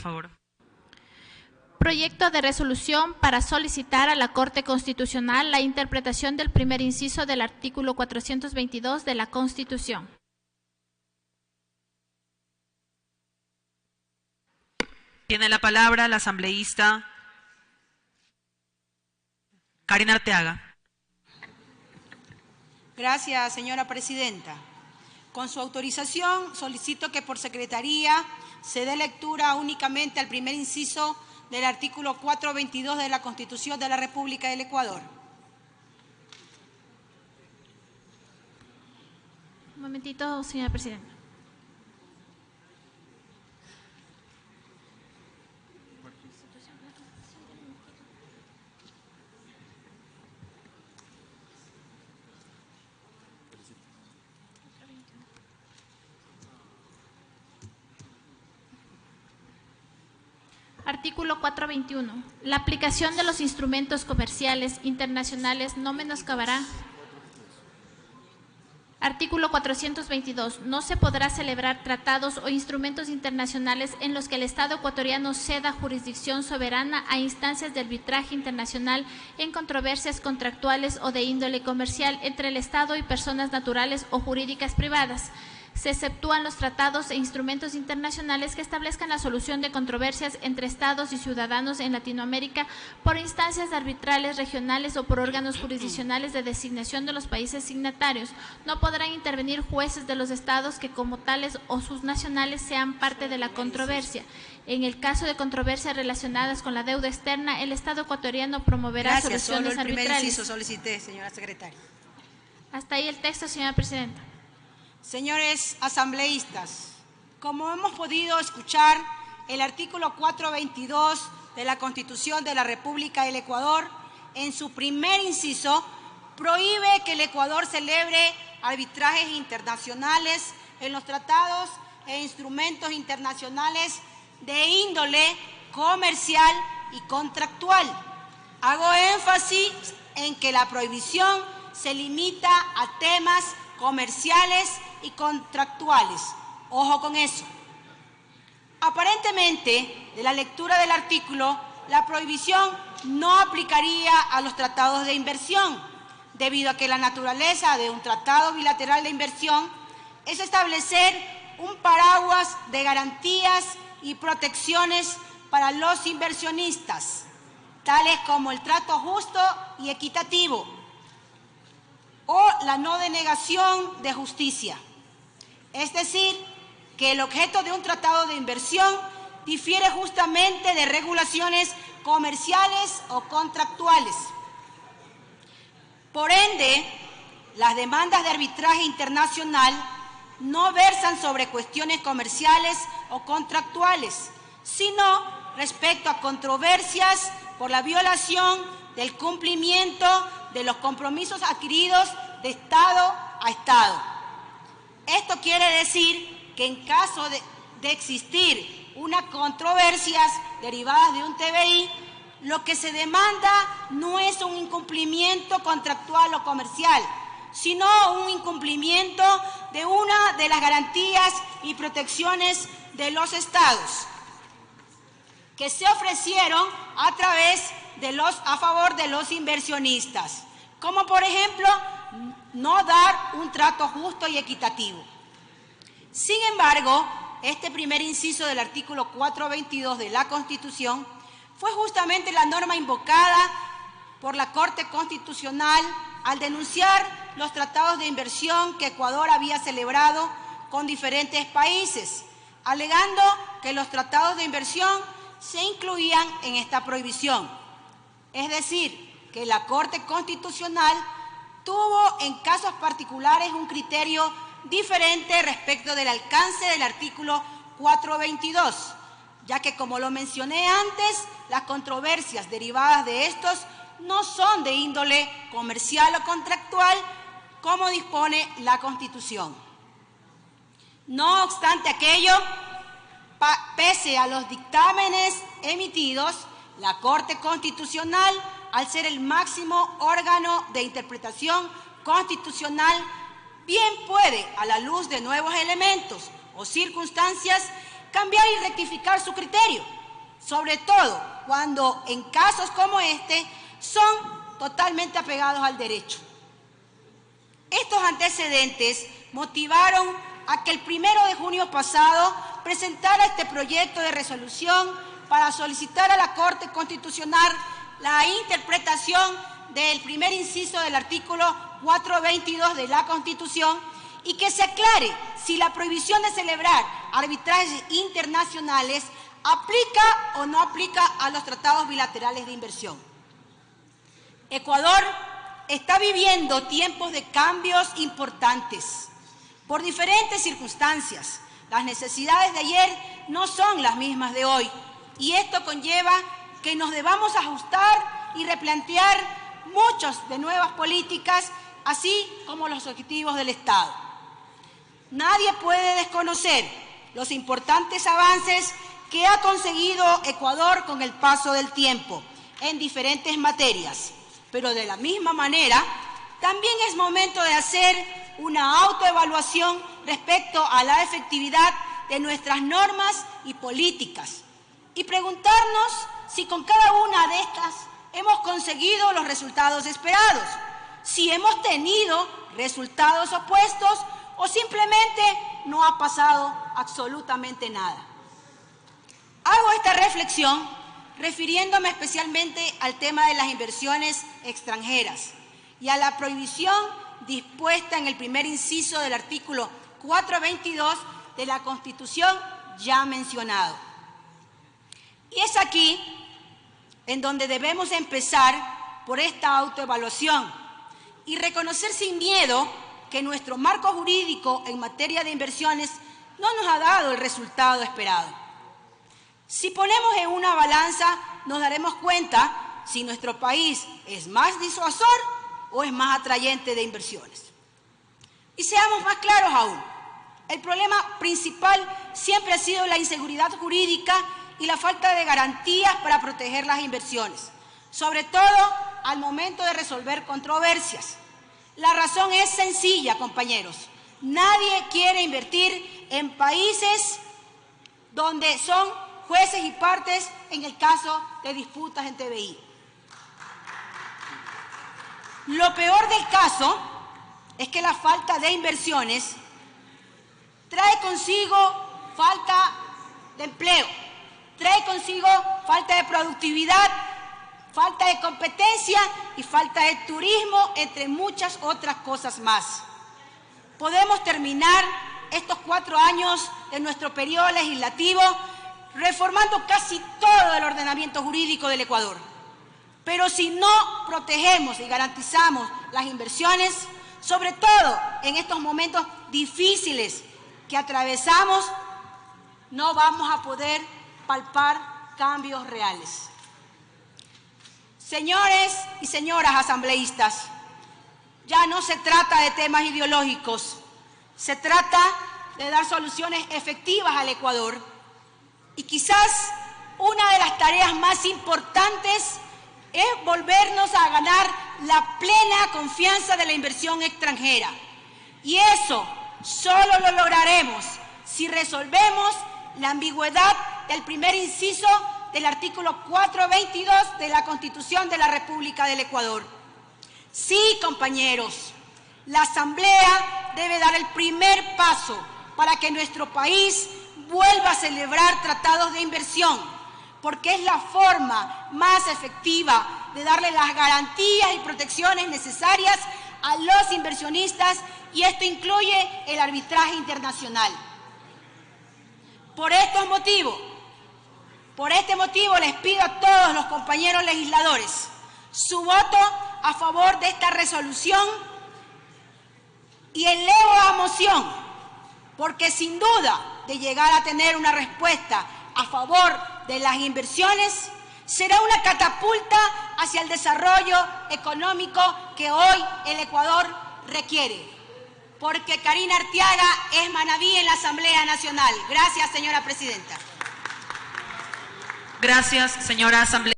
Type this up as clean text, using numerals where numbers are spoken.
favor. Proyecto de resolución para solicitar a la Corte Constitucional la interpretación del primer inciso del artículo 422 de la Constitución. Tiene la palabra la asambleísta Karina Arteaga. Gracias, señora presidenta. Con su autorización, solicito que por secretaría se dé lectura únicamente al primer inciso del artículo 422 de la Constitución de la República del Ecuador. Un momentito, señora presidenta. Artículo 421. La aplicación de los instrumentos comerciales internacionales no menoscabará. Artículo 422. No se podrá celebrar tratados o instrumentos internacionales en los que el Estado ecuatoriano ceda jurisdicción soberana a instancias de arbitraje internacional en controversias contractuales o de índole comercial entre el Estado y personas naturales o jurídicas privadas. Se exceptúan los tratados e instrumentos internacionales que establezcan la solución de controversias entre estados y ciudadanos en Latinoamérica por instancias arbitrales regionales o por órganos jurisdiccionales de designación de los países signatarios. No podrán intervenir jueces de los estados que como tales o sus nacionales sean parte de la controversia. En el caso de controversias relacionadas con la deuda externa, el Estado ecuatoriano promoverá soluciones arbitrales. Primer inciso solicité, señora secretaria. Hasta ahí el texto, señora presidenta. Señores asambleístas, como hemos podido escuchar, el artículo 422 de la Constitución de la República del Ecuador, en su primer inciso, prohíbe que el Ecuador celebre arbitrajes internacionales en los tratados e instrumentos internacionales de índole comercial y contractual. Hago énfasis en que la prohibición se limita a temas comerciales y contractuales. Ojo con eso. Aparentemente, de la lectura del artículo, la prohibición no aplicaría a los tratados de inversión, debido a que la naturaleza de un tratado bilateral de inversión es establecer un paraguas de garantías y protecciones para los inversionistas, tales como el trato justo y equitativo o la no denegación de justicia. Es decir, que el objeto de un tratado de inversión difiere justamente de regulaciones comerciales o contractuales. Por ende, las demandas de arbitraje internacional no versan sobre cuestiones comerciales o contractuales, sino respecto a controversias por la violación del cumplimiento de los compromisos adquiridos de Estado a Estado. Esto quiere decir que en caso de existir unas controversias derivadas de un TBI, lo que se demanda no es un incumplimiento contractual o comercial, sino un incumplimiento de una de las garantías y protecciones de los estados que se ofrecieron a favor de los inversionistas, como por ejemplo no dar un trato justo y equitativo. Sin embargo, este primer inciso del artículo 422 de la Constitución fue justamente la norma invocada por la Corte Constitucional al denunciar los tratados de inversión que Ecuador había celebrado con diferentes países, alegando que los tratados de inversión se incluían en esta prohibición. Es decir, que la Corte Constitucional tuvo en casos particulares un criterio diferente respecto del alcance del artículo 422, ya que, como lo mencioné antes, las controversias derivadas de estos no son de índole comercial o contractual, como dispone la Constitución. No obstante aquello, pese a los dictámenes emitidos, la Corte Constitucional, al ser el máximo órgano de interpretación constitucional, bien puede, a la luz de nuevos elementos o circunstancias, cambiar y rectificar su criterio, sobre todo cuando en casos como este son totalmente apegados al derecho. Estos antecedentes motivaron a que el 1 de junio pasado presentara este proyecto de resolución para solicitar a la Corte Constitucional la interpretación del primer inciso del artículo 422 de la Constitución y que se aclare si la prohibición de celebrar arbitrajes internacionales aplica o no aplica a los tratados bilaterales de inversión. Ecuador está viviendo tiempos de cambios importantes por diferentes circunstancias. Las necesidades de ayer no son las mismas de hoy y esto conlleva que nos debamos ajustar y replantear muchas de nuevas políticas, así como los objetivos del Estado. Nadie puede desconocer los importantes avances que ha conseguido Ecuador con el paso del tiempo en diferentes materias, pero de la misma manera también es momento de hacer una autoevaluación respecto a la efectividad de nuestras normas y políticas y preguntarnos si con cada una de estas hemos conseguido los resultados esperados, si hemos tenido resultados opuestos o simplemente no ha pasado absolutamente nada. Hago esta reflexión refiriéndome especialmente al tema de las inversiones extranjeras y a la prohibición dispuesta en el primer inciso del artículo 422 de la Constitución ya mencionado. Y es aquí en donde debemos empezar por esta autoevaluación y reconocer sin miedo que nuestro marco jurídico en materia de inversiones no nos ha dado el resultado esperado. Si ponemos en una balanza, nos daremos cuenta si nuestro país es más disuasor o es más atrayente de inversiones. Y seamos más claros aún, el problema principal siempre ha sido la inseguridad jurídica y la falta de garantías para proteger las inversiones, sobre todo al momento de resolver controversias. La razón es sencilla, compañeros. Nadie quiere invertir en países donde son jueces y partes en el caso de disputas en TBI. Lo peor del caso es que la falta de inversiones trae consigo falta de empleo, trae consigo falta de productividad, falta de competencia y falta de turismo, entre muchas otras cosas más. Podemos terminar estos 4 años de nuestro periodo legislativo reformando casi todo el ordenamiento jurídico del Ecuador. Pero si no protegemos y garantizamos las inversiones, sobre todo en estos momentos difíciles que atravesamos, no vamos a poder palpar cambios reales. Señores y señoras asambleístas, ya no se trata de temas ideológicos, se trata de dar soluciones efectivas al Ecuador. Y quizás una de las tareas más importantes es volvernos a ganar la plena confianza de la inversión extranjera. Y eso solo lo lograremos si resolvemos la ambigüedad del primer inciso del artículo 422 de la Constitución de la República del Ecuador. Sí, compañeros, la Asamblea debe dar el primer paso para que nuestro país vuelva a celebrar tratados de inversión, porque es la forma más efectiva de darle las garantías y protecciones necesarias a los inversionistas, y esto incluye el arbitraje internacional. Por este motivo les pido a todos los compañeros legisladores su voto a favor de esta resolución y elevo a moción, porque sin duda de llegar a tener una respuesta a favor de las inversiones, será una catapulta hacia el desarrollo económico que hoy el Ecuador requiere. Porque Karina Arteaga es manabí en la Asamblea Nacional. Gracias, señora presidenta. Gracias, señora asambleísta.